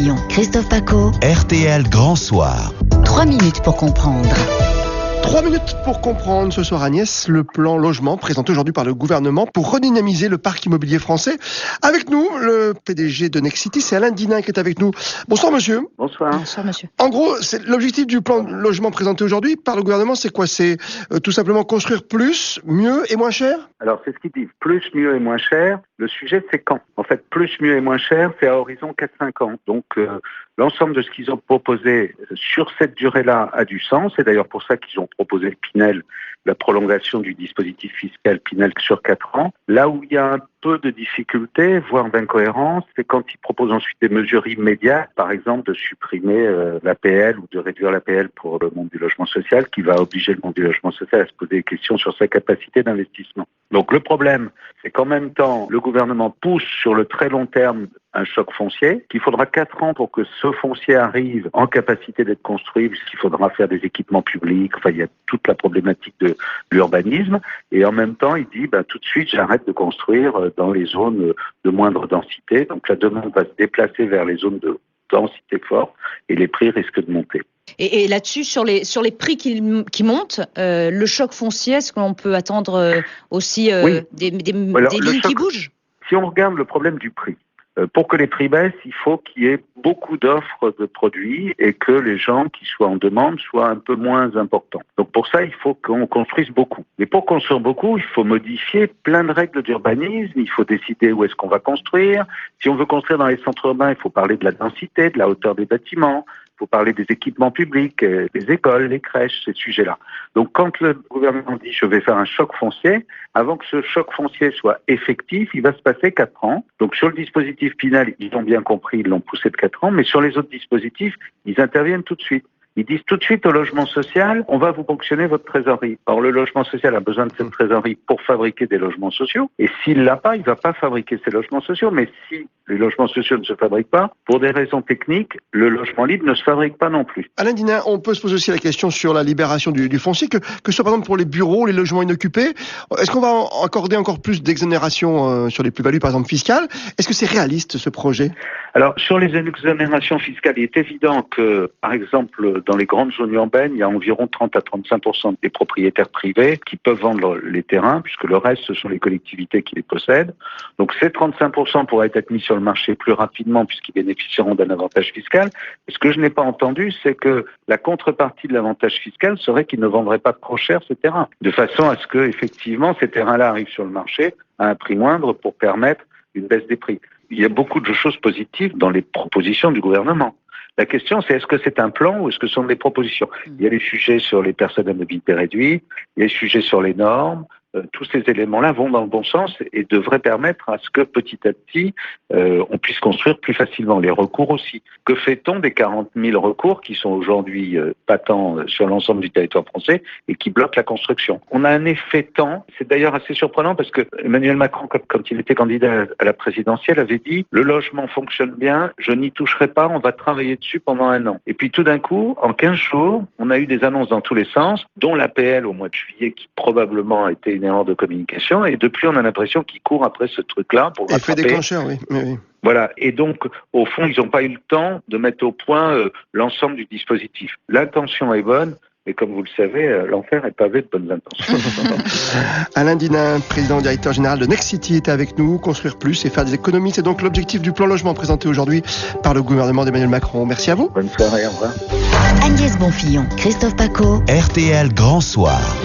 Bonfillon, Christophe Paco. RTL Grand Soir. 3 minutes pour comprendre. 3 minutes pour comprendre ce soir, Agnès, le plan logement présenté aujourd'hui par le gouvernement pour redynamiser le parc immobilier français. Avec nous, le PDG de Nexity, c'est Alain Dinin qui est avec nous. Bonsoir monsieur. Bonsoir. Bonsoir monsieur. En gros, l'objectif du plan logement présenté aujourd'hui par le gouvernement, c'est quoi? C'est tout simplement construire plus, mieux et moins cher? Alors c'est ce qu'ils disent, plus, mieux et moins cher. Le sujet c'est quand. En fait, plus, mieux et moins cher, c'est à horizon 4-5 ans. Donc l'ensemble de ce qu'ils ont proposé sur cette durée-là a du sens. C'est d'ailleurs pour ça qu'ils ont proposé le Pinel, la prolongation du dispositif fiscal Pinel sur 4 ans. Là où il y a un peu de difficulté, voire d'incohérence, c'est quand ils proposent ensuite des mesures immédiates, par exemple de supprimer l'APL ou de réduire l'APL pour le monde du logement social, qui va obliger le monde du logement social à se poser des questions sur sa capacité d'investissement. Donc le problème, c'est qu'en même temps, le gouvernement pousse sur le très long terme un choc foncier, qu'il faudra 4 ans pour que ce foncier arrive en capacité d'être construit, puisqu'il faudra faire des équipements publics, enfin il y a toute la problématique de l'urbanisme, et en même temps il dit tout de suite j'arrête de construire dans les zones de moindre densité, donc la demande va se déplacer vers les zones de densité forte et les prix risquent de monter. Et là-dessus, sur les prix qui montent, le choc foncier, est-ce qu'on peut attendre aussi oui. des lignes qui bougent? Si on regarde le problème du prix, pour que les prix baissent, il faut qu'il y ait beaucoup d'offres de produits et que les gens qui soient en demande soient un peu moins importants. Donc pour ça, il faut qu'on construise beaucoup. Et pour construire beaucoup, il faut modifier plein de règles d'urbanisme, il faut décider où est-ce qu'on va construire. Si on veut construire dans les centres urbains, il faut parler de la densité, de la hauteur des bâtiments. Il faut parler des équipements publics, des écoles, les crèches, ces sujets-là. Donc quand le gouvernement dit je vais faire un choc foncier, avant que ce choc foncier soit effectif, il va se passer 4 ans. Donc sur le dispositif Pinel, ils ont bien compris, ils l'ont poussé de 4 ans, mais sur les autres dispositifs, ils interviennent tout de suite. Ils disent tout de suite au logement social, on va vous ponctionner votre trésorerie. Or, le logement social a besoin de cette trésorerie pour fabriquer des logements sociaux. Et s'il l'a pas, il va pas fabriquer ces logements sociaux. Mais si les logements sociaux ne se fabriquent pas, pour des raisons techniques, le logement libre ne se fabrique pas non plus. Alain Dinin, on peut se poser aussi la question sur la libération du foncier, que ce soit par exemple pour les bureaux, les logements inoccupés. Est-ce qu'on va accorder encore plus d'exonération sur les plus-values, par exemple fiscales? Est-ce que c'est réaliste ce projet? Alors, sur les exonérations fiscales, il est évident que, par exemple, dans les grandes zones urbaines, il y a environ 30 à 35% des propriétaires privés qui peuvent vendre les terrains, puisque le reste, ce sont les collectivités qui les possèdent. Donc, ces 35% pourraient être mis sur le marché plus rapidement, puisqu'ils bénéficieront d'un avantage fiscal. Et ce que je n'ai pas entendu, c'est que la contrepartie de l'avantage fiscal serait qu'ils ne vendraient pas trop cher ces terrains, de façon à ce que, effectivement, ces terrains-là arrivent sur le marché à un prix moindre pour permettre une baisse des prix. Il y a beaucoup de choses positives dans les propositions du gouvernement. La question, c'est est-ce que c'est un plan ou est-ce que ce sont des propositions? Il y a les sujets sur les personnes à mobilité réduite, il y a les sujets sur les normes. Tous ces éléments-là vont dans le bon sens et devraient permettre à ce que petit à petit, on puisse construire plus facilement. Les recours aussi. Que fait-on des 40 000 recours qui sont aujourd'hui patents sur l'ensemble du territoire français et qui bloquent la construction? On a un effet temps. C'est d'ailleurs assez surprenant parce que Emmanuel Macron, quand il était candidat à la présidentielle, avait dit « Le logement fonctionne bien, je n'y toucherai pas, on va travailler dessus pendant 1 an ». Et puis tout d'un coup, en 15 jours, on a eu des annonces dans tous les sens, dont l'APL au mois de juillet qui probablement a été une erreur de communication, et depuis on a l'impression qu'ils courent après ce truc-là pour rattraper. Effet déclencheur, oui. Voilà, et donc au fond ils n'ont pas eu le temps de mettre au point l'ensemble du dispositif. L'intention est bonne, mais comme vous le savez, l'enfer est pavé de bonnes intentions. Alain Dinin, président directeur général de Nexity, était avec nous. Construire plus et faire des économies, c'est donc l'objectif du plan logement présenté aujourd'hui par le gouvernement d'Emmanuel Macron. Merci à vous. Bonne soirée, au revoir. Agnès Bonfillon, Christophe Paco. RTL Grand Soir.